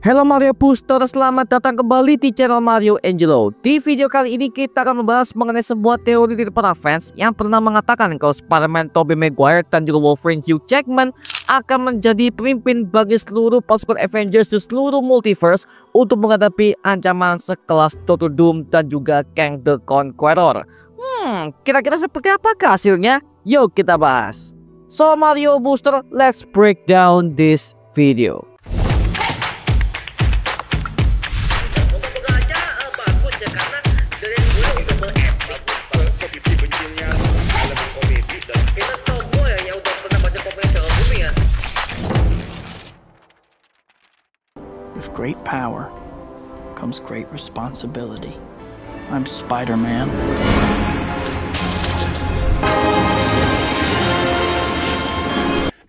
Halo Mario Booster, selamat datang kembali di channel Mario Angelo. Di video kali ini kita akan membahas mengenai sebuah teori dari para fans yang pernah mengatakan kalau Spider-Man Tobey Maguire dan juga Wolverine Hugh Jackman akan menjadi pemimpin bagi seluruh pasukan Avengers di seluruh multiverse untuk menghadapi ancaman sekelas Doctor Doom dan juga Kang the Conqueror. Kira-kira seperti apakah hasilnya? Yuk kita bahas. So Mario Booster, let's break down this video. With great power comes great responsibility. I'm Spider-Man.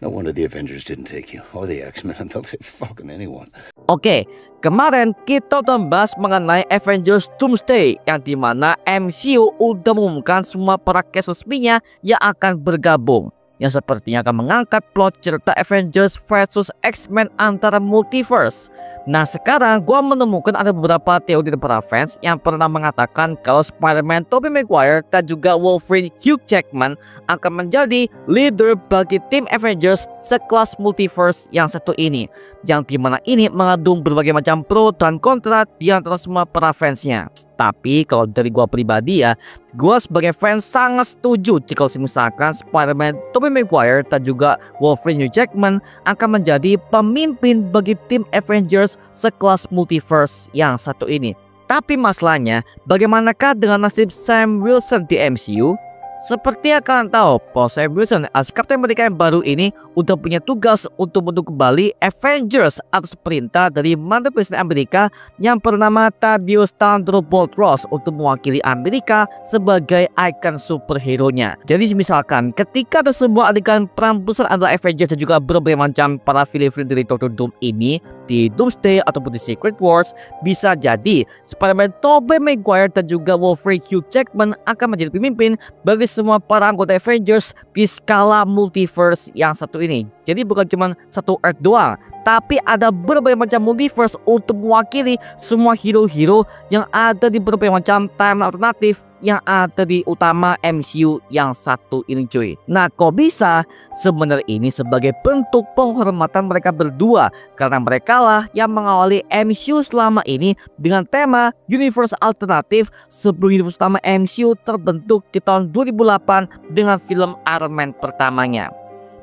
No wonder the Avengers didn't take you, or the X-Men, and they'll take fucking anyone. Oke, kemarin kita udah bahas mengenai Avengers Doomsday, yang dimana MCU udah mengumumkan semua para cast resminya yang akan bergabung, yang sepertinya akan mengangkat plot cerita Avengers versus X-Men antara multiverse. Nah sekarang gua menemukan ada beberapa teori dari para fans yang pernah mengatakan kalau Spider-Man Tobey Maguire dan juga Wolverine Hugh Jackman akan menjadi leader bagi tim Avengers sekelas multiverse yang satu ini, yang dimana ini mengandung berbagai macam pro dan kontra di antara semua para fansnya. Tapi kalau dari gua pribadi ya, gua sebagai fans sangat setuju jika misalkan Spider-Man Tobey Maguire dan juga Wolverine Hugh Jackman akan menjadi pemimpin bagi tim Avengers sekelas multiverse yang satu ini. Tapi masalahnya, bagaimanakah dengan nasib Sam Wilson di MCU? Seperti yang kalian tahu, Paul Sam Wilson as Captain America yang baru ini udah punya tugas untuk membentuk kembali Avengers atas perintah dari mantan Presiden Amerika yang bernama Thaddeus Thunderbolt Ross untuk mewakili Amerika sebagai ikon superhero-nya. Jadi misalkan ketika ada sebuah adegan perang besar antara Avengers dan juga berbagai macam para villain dari Doctor Doom ini di Doomsday ataupun di Secret Wars, bisa jadi Spider-Man Tobey Maguire dan juga Wolverine Hugh Jackman akan menjadi pemimpin bagi semua para anggota Avengers di skala multiverse yang satu ini. Jadi bukan cuma satu Earth doang, tapi ada berbagai macam multiverse untuk mewakili semua hero-hero yang ada di berbagai macam time alternatif yang ada di utama MCU yang satu ini cuy. Nah kok bisa? Sebenarnya ini sebagai bentuk penghormatan mereka berdua, karena mereka lah yang mengawali MCU selama ini dengan tema universe alternatif sebelum universe utama MCU terbentuk di tahun 2008 dengan film Iron Man pertamanya.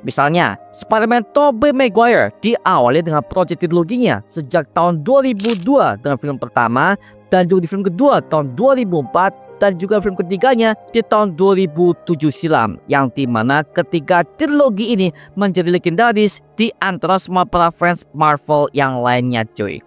Misalnya, Spider-Man Tobey Maguire diawali dengan proyek triloginya sejak tahun 2002 dengan film pertama, dan juga di film kedua tahun 2004, dan juga film ketiganya di tahun 2007 silam, yang dimana ketiga trilogi ini menjadi legendaris di antara semua para fans Marvel yang lainnya cuy.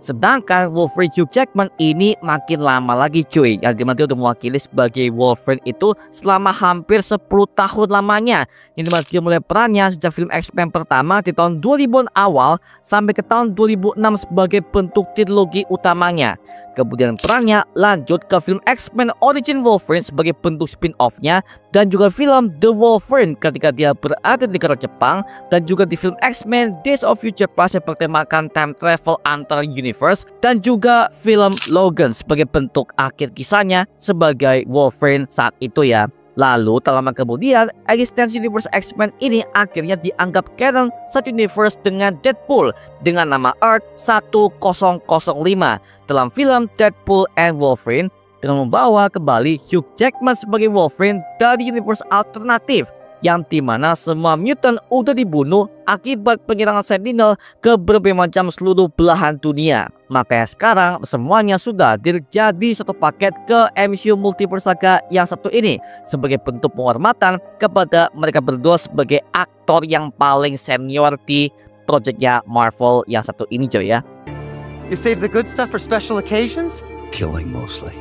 Sedangkan Wolverine Hugh Jackman ini makin lama lagi cuy, yang dimana dia udah mewakili sebagai Wolverine itu selama hampir 10 tahun lamanya, yang dimana dia mulai perannya sejak film X-Men pertama di tahun 2000-an awal sampai ke tahun 2006 sebagai bentuk trilogi utamanya. Kemudian perannya lanjut ke film X-Men Origin Wolverine sebagai bentuk spin-off-nya, dan juga film The Wolverine ketika dia berada di negara Jepang, dan juga di film X-Men Days of Future Past yang bertemakan time travel antar universe, dan juga film Logan sebagai bentuk akhir kisahnya sebagai Wolverine saat itu ya. Lalu tak lama kemudian, eksistensi universe X-Men ini akhirnya dianggap canon satu universe dengan Deadpool dengan nama Earth 1005 dalam film Deadpool and Wolverine, dengan membawa kembali Hugh Jackman sebagai Wolverine dari universe alternatif, yang dimana semua mutant udah dibunuh akibat penyerangan Sentinel ke berbagai macam seluruh belahan dunia. Makanya sekarang semuanya sudah terjadi satu paket ke MCU Multiverse Saga yang satu ini sebagai bentuk penghormatan kepada mereka berdua sebagai aktor yang paling senior di proyeknya Marvel yang satu ini coy ya. You save the good stuff for special occasions? Killing mostly.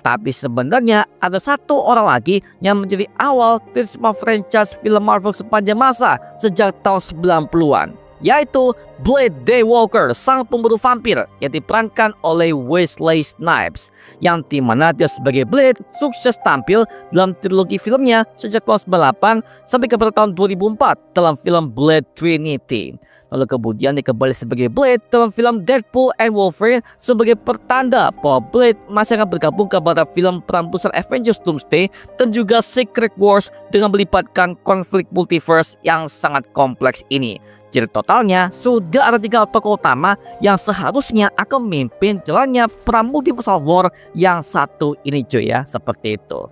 Tapi sebenarnya ada satu orang lagi yang menjadi awal dari semua franchise film Marvel sepanjang masa sejak tahun 90-an, yaitu Blade Daywalker, sang pemburu vampir yang diperankan oleh Wesley Snipes, yang dimana dia sebagai Blade sukses tampil dalam trilogi filmnya sejak tahun 98 sampai ke tahun 2004 dalam film Blade Trinity. Lalu kemudian dia kembali sebagai Blade dalam film Deadpool and Wolverine sebagai pertanda bahwa Blade masih akan bergabung kepada film perang besar Avengers Doomsday dan juga Secret Wars dengan melibatkan konflik multiverse yang sangat kompleks ini. Jadi totalnya sudah ada 3 tokoh utama yang seharusnya akan memimpin jalannya perang multiversal war yang satu ini cuy ya, seperti itu.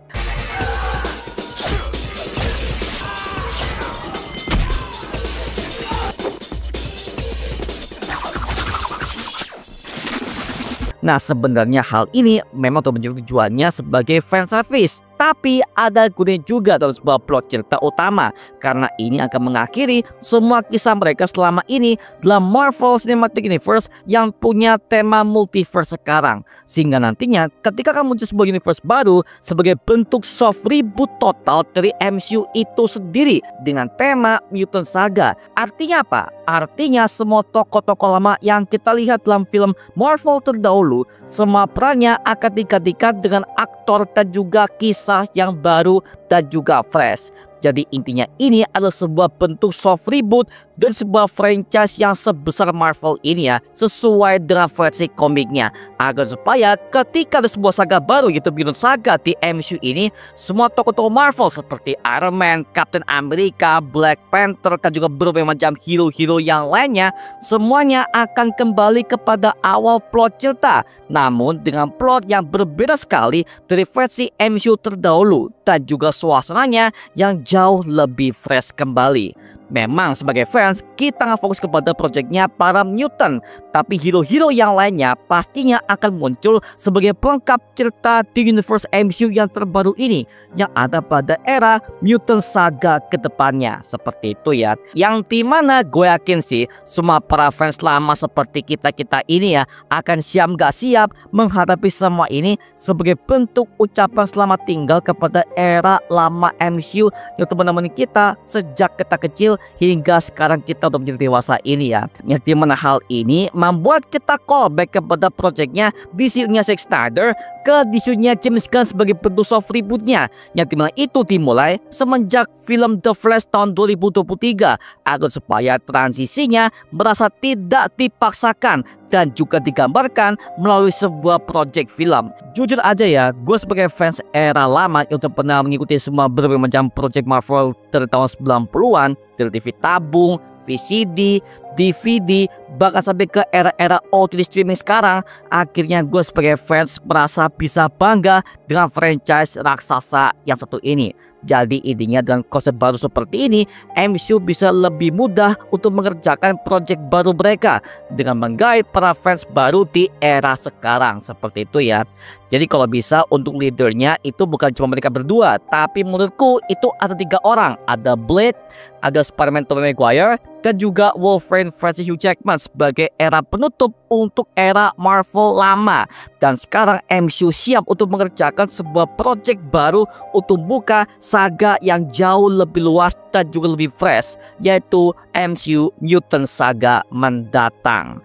Nah, sebenarnya hal ini memang untuk menjadi tujuannya sebagai fan service, tapi ada gunanya juga dalam sebuah plot cerita utama, karena ini akan mengakhiri semua kisah mereka selama ini dalam Marvel Cinematic Universe yang punya tema multiverse sekarang. Sehingga nantinya ketika akan muncul sebuah universe baru sebagai bentuk soft reboot total dari MCU itu sendiri dengan tema Mutant Saga. Artinya apa? Artinya semua tokoh-tokoh lama yang kita lihat dalam film Marvel terdahulu, semua perannya akan digantikan dengan aktor dan juga kisah yang baru dan juga fresh. Jadi intinya ini adalah sebuah bentuk soft reboot dari sebuah franchise yang sebesar Marvel ini ya, sesuai dengan versi komiknya, agar supaya ketika ada sebuah saga baru yaitu Mutant Saga di MCU ini, semua tokoh-tokoh Marvel seperti Iron Man, Captain America, Black Panther dan juga berbagai macam hero-hero yang lainnya semuanya akan kembali kepada awal plot cerita, namun dengan plot yang berbeda sekali dari versi MCU terdahulu dan juga suasananya yang jauh lebih fresh kembali. Memang sebagai fans kita nggak fokus kepada proyeknya para mutant, tapi hero-hero yang lainnya pastinya akan muncul sebagai pelengkap cerita di universe MCU yang terbaru ini yang ada pada era Mutant Saga kedepannya, seperti itu ya. Yang dimana gue yakin sih semua para fans lama seperti kita ini ya akan siap gak siap menghadapi semua ini sebagai bentuk ucapan selamat tinggal kepada era lama MCU yang teman-teman kita sejak kita kecil hingga sekarang kita udah menjadi dewasa ini ya. Yang dimana hal ini membuat kita callback kepada proyeknya DC-nya Zack Snyder ke DC-nya James Gunn sebagai bentuk soft rebootnya, yang dimana itu dimulai semenjak film The Flash tahun 2023 agar supaya transisinya merasa tidak dipaksakan dan juga digambarkan melalui sebuah project film. Jujur aja ya, gue sebagai fans era lama yang pernah mengikuti semua berbagai macam project Marvel dari tahun 90-an, dari TV tabung, VCD, DVD, bahkan sampai ke era-era OTT streaming sekarang, akhirnya gue sebagai fans merasa bisa bangga dengan franchise raksasa yang satu ini. Jadi intinya dengan konsep baru seperti ini, MCU bisa lebih mudah untuk mengerjakan project baru mereka dengan menggait para fans baru di era sekarang, seperti itu ya. Jadi kalau bisa untuk leadernya itu bukan cuma mereka berdua, tapi menurutku itu ada 3 orang. Ada Blade, ada Spider-Man Tobey Maguire, dan juga Wolverine versi Hugh Jackman sebagai era penutup untuk era Marvel lama. Dan sekarang MCU siap untuk mengerjakan sebuah project baru untuk buka saga yang jauh lebih luas dan juga lebih fresh, yaitu MCU Mutant Saga mendatang.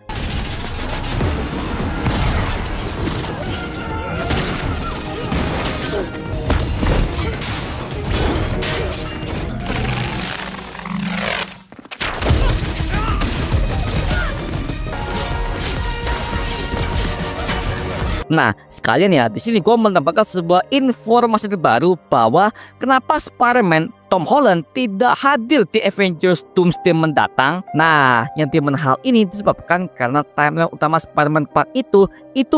Nah, sekalian ya, di sini gue menambahkan sebuah informasi terbaru bahwa kenapa Spider-Man Tom Holland tidak hadir di Avengers Doomsday mendatang. Nah, yang dimana hal ini disebabkan karena timeline utama Spider-Man part itu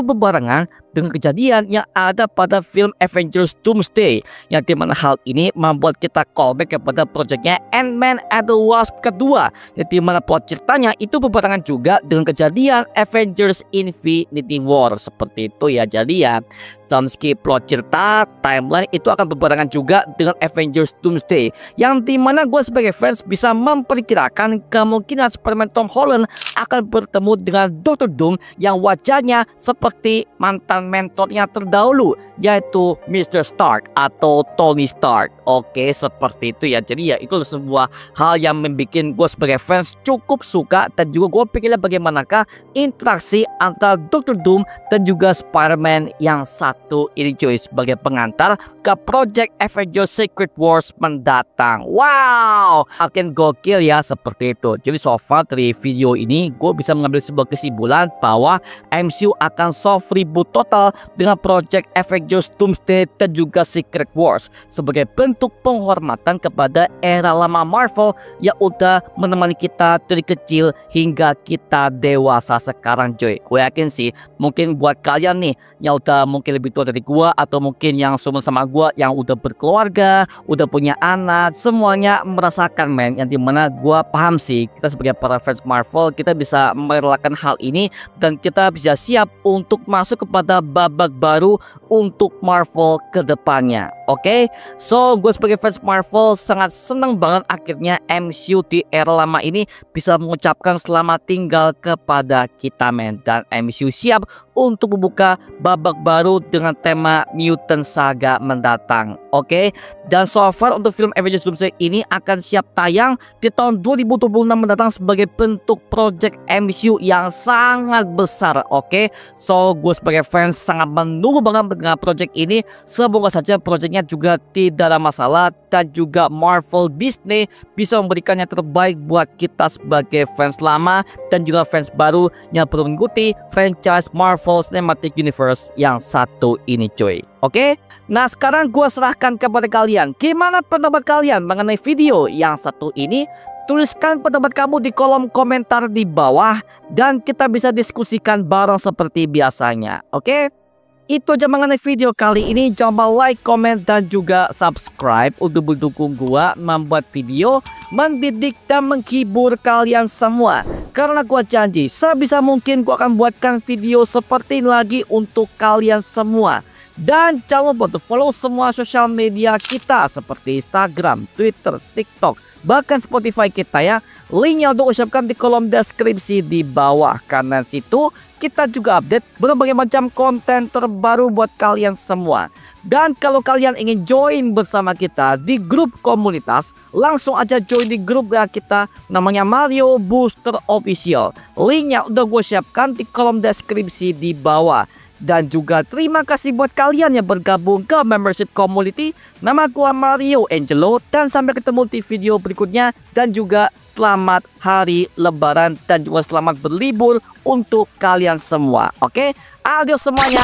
berbarengan dengan kejadian yang ada pada film Avengers Doomsday, yang dimana hal ini membuat kita callback kepada proyeknya Ant-Man and the Wasp kedua, yang dimana plot ceritanya itu berbarengan juga dengan kejadian Avengers Infinity War, seperti itu ya. Jadi ya, dalam segi plot cerita timeline itu akan berbarengan juga dengan Avengers Doomsday. Doomsday, yang dimana gue sebagai fans bisa memperkirakan kemungkinan Spider-Man Tom Holland akan bertemu dengan Dr. Doom yang wajahnya seperti mantan mentornya terdahulu, yaitu Mr. Stark atau Tony Stark. Oke, seperti itu ya. Jadi ya itu sebuah hal yang membuat gue sebagai fans cukup suka, dan juga gue pikirnya bagaimanakah interaksi antara Dr. Doom dan juga Spider-Man yang satu ini cuy, sebagai pengantar ke Project Avengers Secret Wars mendatang. Wow, akan gokil ya, seperti itu. Jadi so far dari video ini gue bisa mengambil sebuah kesimpulan bahwa MCU akan soft reboot total dengan Project Avengers Doomsday dan juga Secret Wars sebagai bentuk penghormatan kepada era lama Marvel yang udah menemani kita dari kecil hingga kita dewasa sekarang cuy. Gue yakin sih mungkin buat kalian nih yang udah mungkin lebih tua dari gua, atau mungkin yang sama gua yang udah berkeluarga, udah punya anak, semuanya merasakan men, yang dimana gua paham sih kita sebagai para fans Marvel kita bisa merelakan hal ini dan kita bisa siap untuk masuk kepada babak baru untuk Marvel ke depannya. Oke, so gue sebagai fans Marvel sangat senang banget akhirnya MCU di era lama ini bisa mengucapkan selamat tinggal kepada kita men, dan MCU siap untuk membuka babak baru dengan tema Mutant Saga mendatang. Oke, dan so far untuk film Avengers Doomsday ini akan siap tayang di tahun 2026 mendatang sebagai bentuk project MCU yang sangat besar. Oke, so gue sebagai fans sangat menunggu banget dengan project ini. Semoga saja projectnya juga tidak ada masalah dan juga Marvel Disney bisa memberikan yang terbaik buat kita sebagai fans lama dan juga fans baru yang perlu mengikuti franchise Marvel Cinematic Universe yang satu ini cuy. Oke, nah sekarang gue serahkan kepada kalian. Gimana pendapat kalian mengenai video yang satu ini? Tuliskan pendapat kamu di kolom komentar di bawah dan kita bisa diskusikan bareng seperti biasanya. Oke, itu aja mengenai video kali ini. Jangan lupa like, comment, dan juga subscribe untuk mendukung gua membuat video mendidik dan menghibur kalian semua. Karena gua janji sebisa mungkin gua akan buatkan video seperti ini lagi untuk kalian semua. Dan jangan lupa untuk follow semua sosial media kita seperti Instagram, Twitter, TikTok, bahkan Spotify kita ya. Linknya untuk ucapkan di kolom deskripsi di bawah. Karena situ kita juga update berbagai macam konten terbaru buat kalian semua. Dan kalau kalian ingin join bersama kita di grup komunitas, langsung aja join di grup ya kita, namanya Mario Booster Official. Linknya udah gue siapkan di kolom deskripsi di bawah. Dan juga terima kasih buat kalian yang bergabung ke membership community. Nama gua Mario Angelo, dan sampai ketemu di video berikutnya. Dan juga selamat hari lebaran dan juga selamat berlibur untuk kalian semua. Oke, adios semuanya.